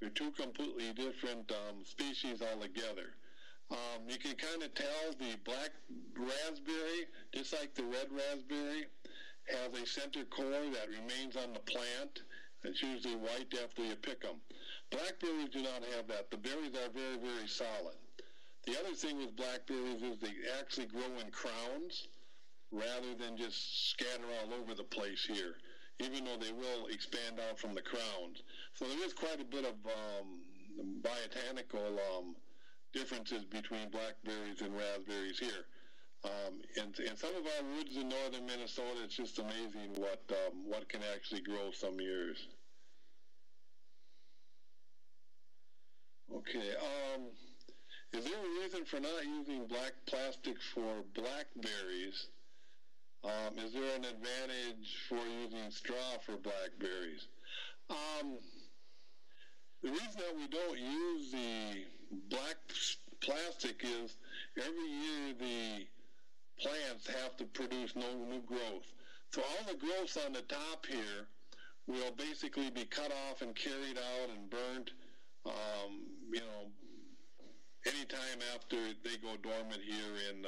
They're two completely different species altogether. You can kind of tell the black raspberry, just like the red raspberry, has a center core that remains on the plant. It's usually white after you pick them. Blackberries do not have that. The berries are very, very solid. The other thing with blackberries is they actually grow in crowns rather than just scatter all over the place here, even though they will expand out from the crowns. So there is quite a bit of botanical differences between blackberries and raspberries here. In some of our woods in northern Minnesota, it's just amazing what can actually grow some years. Okay, is there a reason for not using black plastic for blackberries? Is there an advantage for using straw for blackberries? The reason that we don't use the black plastic is every year the plants have to produce no new growth. So all the growth on the top here will basically be cut off and carried out and burnt, anytime after they go dormant here in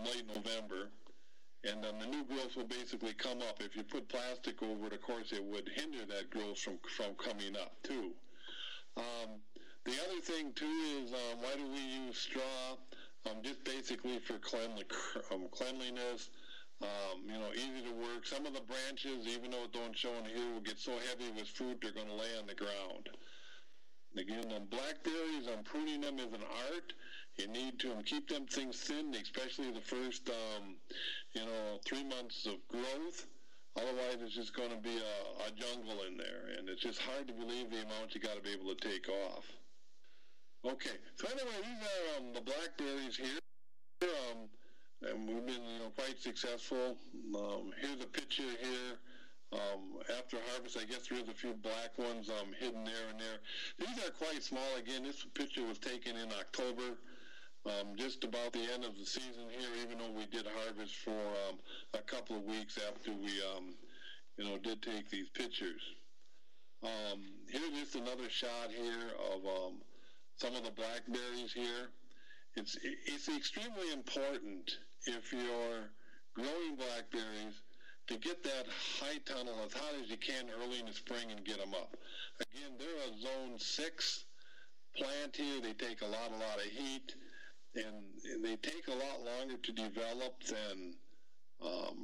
late November. And the new growth will basically come up. If you put plastic over it, of course, it would hinder that growth from coming up, too. The other thing, too, is why do we use straw? Just basically for cleanliness, easy to work. Some of the branches, even though it don't show in here, will get so heavy with fruit, they're going to lay on the ground. Again, blackberries, pruning them is an art. You need to keep them things thin, especially the first, 3 months of growth. Otherwise, it's just going to be a jungle in there, and it's just hard to believe the amount you got to be able to take off. Okay, so anyway, these are the blackberries here. and we've been, quite successful. Here's a picture here. After harvest, I guess there is a few black ones hidden there and there. These are quite small. Again, this picture was taken in October, just about the end of the season here, even though we did harvest for a couple of weeks after we, did take these pictures. Here's just another shot here of some of the blackberries here. It's extremely important if you're growing blackberries to get that high tunnel as hot as you can early in the spring and get them up. Again, they're a zone 6 plant here. They take a lot of heat, and they take a lot longer to develop than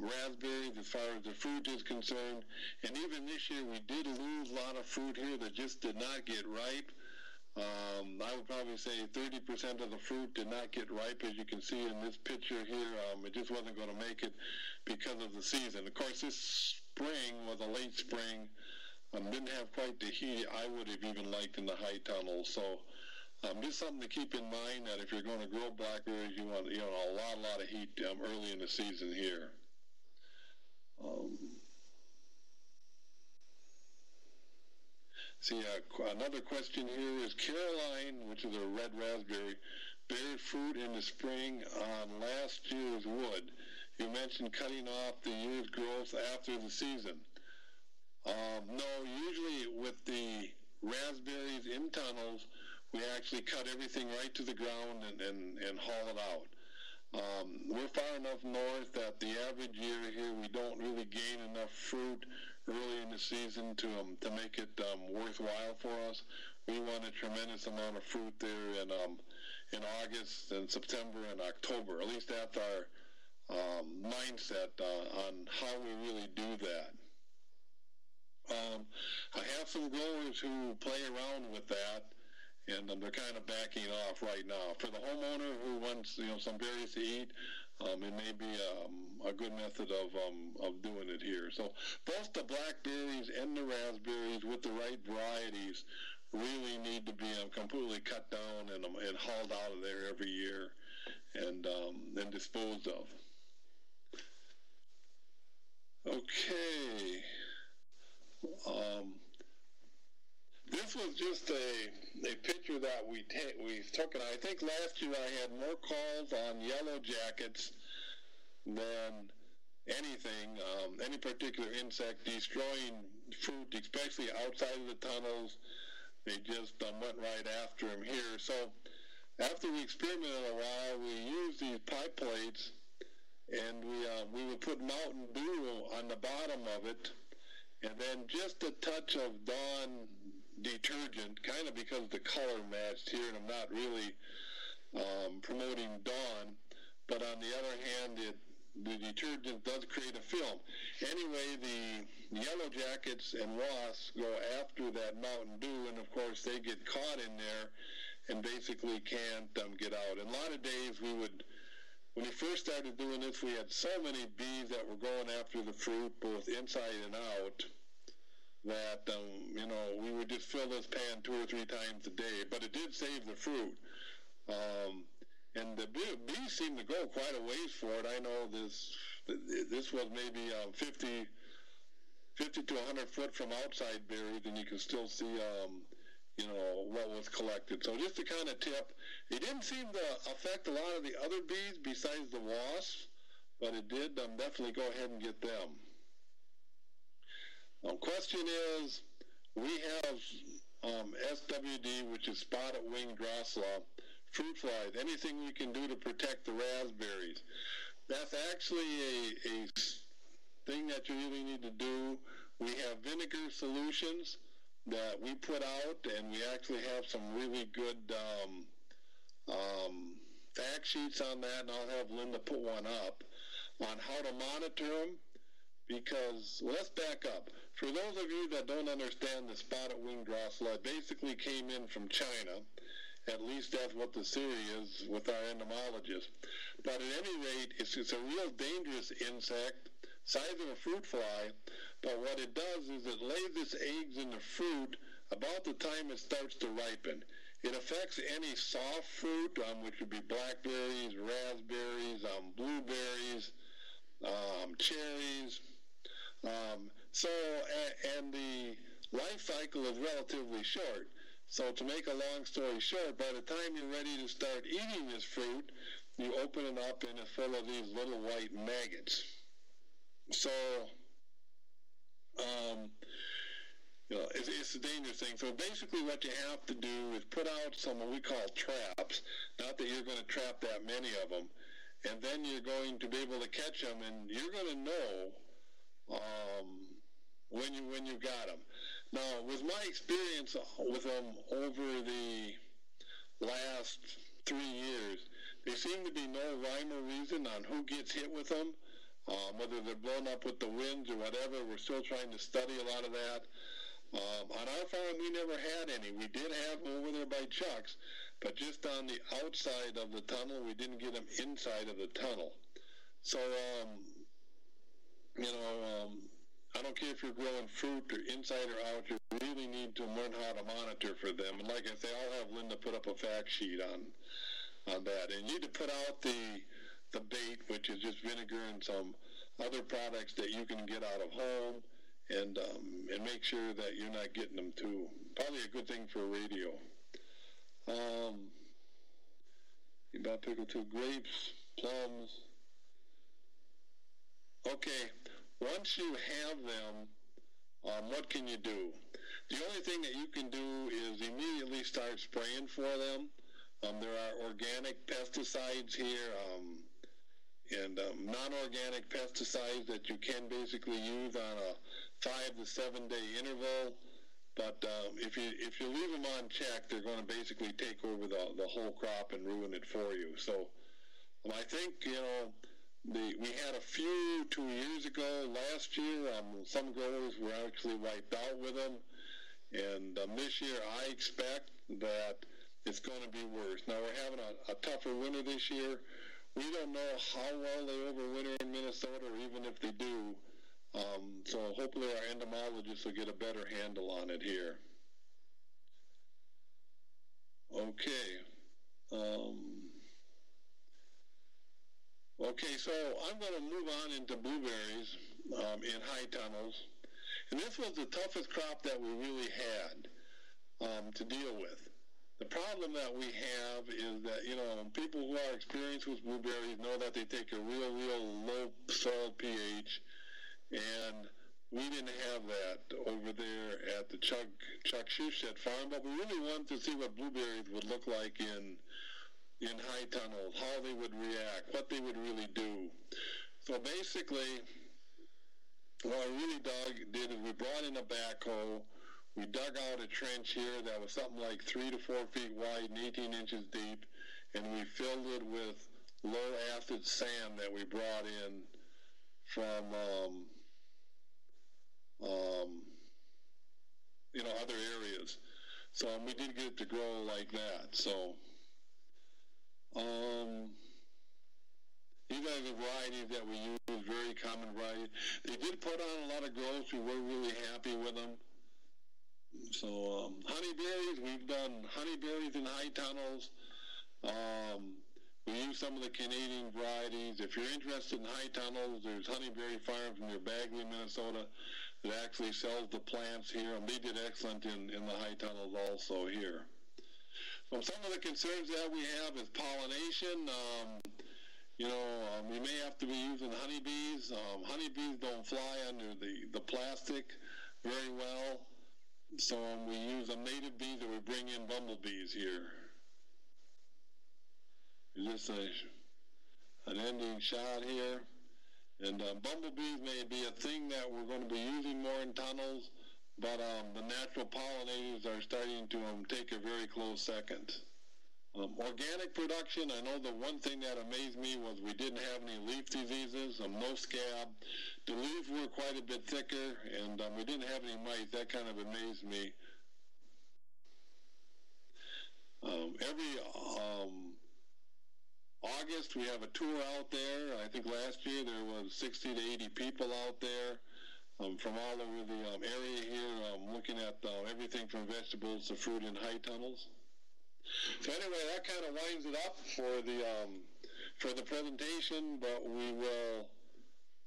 raspberries as far as the fruit is concerned. And even this year we did lose a lot of fruit here that just did not get ripe. I would probably say 30% of the fruit did not get ripe, as you can see in this picture here. It just wasn't going to make it because of the season. Of course, this spring was a late spring. Didn't have quite the heat I would have even liked in the high tunnel. So just something to keep in mind, that if you're going to grow blackberries, you want a lot of heat early in the season here. See, another question here is Caroline, which is a red raspberry, bared fruit in the spring on last year's wood. You mentioned cutting off the year's growth after the season. No, usually with the raspberries in tunnels, we actually cut everything right to the ground and haul it out. We're far enough north that the average year here, we don't really gain enough fruit early in the season to make it worthwhile for us. We want a tremendous amount of fruit there in August and September and October. At least that's our mindset on how we really do that. I have some growers who play around with that, and they're kind of backing off right now. For the homeowner who wants some berries to eat, it may be a good method of doing it here. So both the blackberries and the raspberries with the right varieties really need to be completely cut down and hauled out of there every year and disposed of. Okay. This was just a picture that we took, and I think last year I had more calls on yellow jackets than anything, any particular insect destroying fruit, especially outside of the tunnels. They just went right after them here. So after we experimented a while, we used these pipe plates, and we would put Mountain Dew on the bottom of it, and then just a touch of Dawn detergent, kind of because the color matched here, and I'm not really promoting Dawn, but on the other hand, the detergent does create a film. Anyway, the yellow jackets and wasps go after that Mountain Dew, and of course they get caught in there and basically can't get out. And a lot of days when we first started doing this, we had so many bees that were going after the fruit, both inside and out, that, we would just fill this pan 2 or 3 times a day. But it did save the fruit. And the bees seemed to go quite a ways for it. I know this was maybe 50 to 100 foot from outside berries, and you can still see, what was collected. So just to kind of tip, it didn't seem to affect a lot of the other bees besides the wasps, but it did definitely go ahead and get them. Question is, we have SWD, which is spotted wing drosophila, fruit flies. Anything we can do to protect the raspberries? That's actually a thing that you really need to do. We have vinegar solutions that we put out, and we actually have some really good fact sheets on that, and I'll have Linda put one up on how to monitor them. Because, let's back up. For those of you that don't understand the spotted wing drosophila, it basically came in from China. At least that's what the theory is with our entomologists. But at any rate, it's a real dangerous insect, size of a fruit fly. But what it does is it lays its eggs in the fruit about the time it starts to ripen. It affects any soft fruit, which would be blackberries, raspberries, blueberries, cherries. And the life cycle is relatively short. So to make a long story short, by the time you're ready to start eating this fruit, you open it up and it's full of these little white maggots. So, it's a dangerous thing. So basically what you have to do is put out some what we call traps. Not that you're going to trap that many of them. And then you're going to be able to catch them, and you're going to know when you got them. Now, with my experience with them over the last 3 years, there seemed to be no rhyme or reason on who gets hit with them, whether they're blown up with the winds or whatever. We're still trying to study a lot of that. On our farm, we never had any. We did have them over there by Chuck's, but just on the outside of the tunnel. We didn't get them inside of the tunnel. So, I don't care if you're growing fruit or inside or out, you really need to learn how to monitor for them. And like I say, I'll have Linda put up a fact sheet on that. And you need to put out the bait, which is just vinegar and some other products that you can get out of home, and make sure that you're not getting them too. Probably a good thing for a radio. About pickle 2, grapes, plums. Okay, once you have them, what can you do? The only thing that you can do is immediately start spraying for them. There are organic pesticides here, and non-organic pesticides that you can basically use on a 5 to 7 day interval. But if you leave them unchecked, they're going to basically take over the whole crop and ruin it for you. So I think, we had a few 2 years ago. Last year, some growers were actually wiped out with them. And this year, I expect that it's going to be worse. Now, we're having a tougher winter this year. We don't know how well they overwinter in Minnesota, or even if they do. So hopefully our entomologists will get a better handle on it here. Okay. Okay, so I'm going to move on into blueberries in high tunnels. And this was the toughest crop that we really had to deal with. The problem that we have is that, people who are experienced with blueberries know that they take a real low soil pH, and we didn't have that over there at the Chuck Shoeshed farm, but we really wanted to see what blueberries would look like in high tunnels, how they would react, what they would really do. So basically, what I really did is we brought in a backhoe. We dug out a trench here that was something like 3 to 4 feet wide and 18 inches deep, and we filled it with low acid sand that we brought in from other areas. So we did get it to grow like that. So these are the varieties that we use, very common varieties. They did put on a lot of growth. We were really happy with them. So honeyberries, we've done honeyberries in high tunnels. We use some of the Canadian varieties. If you're interested in high tunnels, there's Honeyberry Farms near Bagley, Minnesota, that actually sells the plants here, and they did excellent in the high tunnels also here. So some of the concerns that we have is pollination. We may have to be using honeybees. Honeybees don't fly under the plastic very well. So we use native bees, or we bring in bumblebees here. Just an ending shot here. And bumblebees may be a thing that we're going to be using more in tunnels, but the natural pollinators are starting to take a very close second. Organic production, I know the one thing that amazed me was we didn't have any leaf diseases, no scab. The leaves were quite a bit thicker, and we didn't have any mites. That kind of amazed me. Every August, we have a tour out there. I think last year there was 60 to 80 people out there from all over the area here, looking at everything from vegetables to fruit in high tunnels. So anyway, that kind of winds it up for the presentation, but we will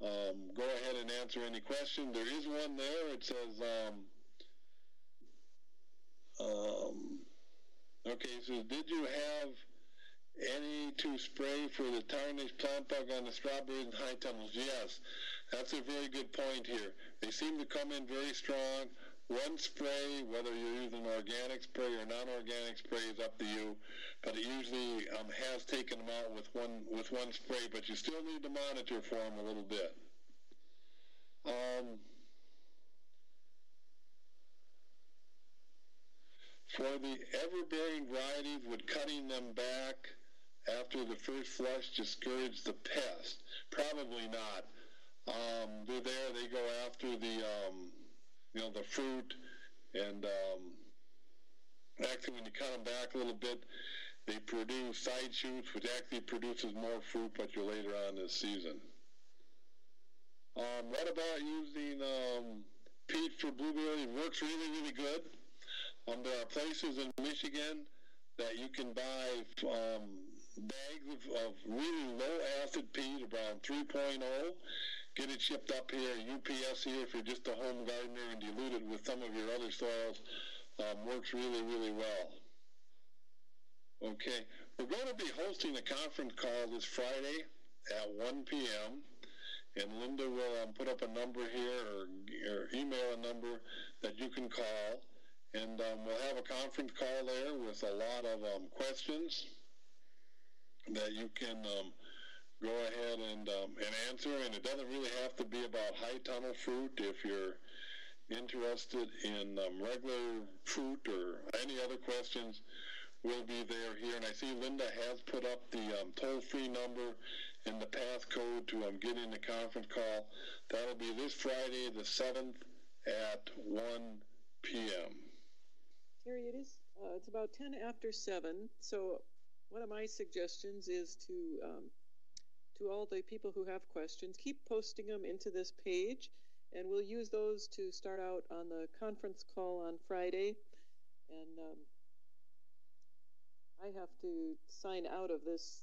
go ahead and answer any question. There is one there. It says, okay, so did you have any to spray for the tarnished plant bug on the strawberries and high tunnels? Yes, that's a very good point here. They seem to come in very strong. One spray, whether you're using organic spray or non-organic spray, is up to you. But it usually has taken them out with one spray. But you still need to monitor for them a little bit. For the ever-bearing varieties, would cutting them back after the first flush discourage the pest? Probably not. They're there. They go after the the fruit, and actually when you cut them back a little bit, they produce side shoots, which actually produces more fruit, but you're later on this season. What about using peat for blueberries? It works really, really good. There are places in Michigan that you can buy bags of really low acid peat, around 3.0. Get it shipped up here, UPS here, if you're just a home gardener, and dilute it with some of your other soils. Works really, really well. Okay, we're going to be hosting a conference call this Friday at 1 p.m., and Linda will put up a number here or email a number that you can call, and we'll have a conference call there with a lot of questions that you can go ahead and answer, and it doesn't really have to be about high tunnel fruit. If you're interested in regular fruit or any other questions, we'll be there here. And I see Linda has put up the toll-free number and the passcode to get in the conference call. That'll be this Friday, the 7th at 1 p.m. Terry, it is. It's about 10 after 7. So one of my suggestions is to all the people who have questions, keep posting them into this page, and we'll use those to start out on the conference call on Friday. And I have to sign out of this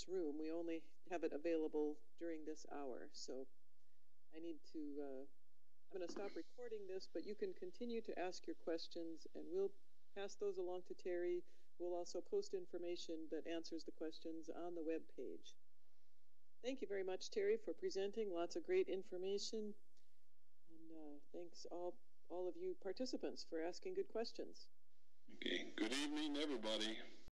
room. We only have it available during this hour, so I need to, I'm going to stop recording this, but you can continue to ask your questions, and we'll pass those along to Terry. We'll also post information that answers the questions on the web page. Thank you very much, Terry, for presenting. Lots of great information. And thanks all of you participants for asking good questions. Okay. Good evening, everybody.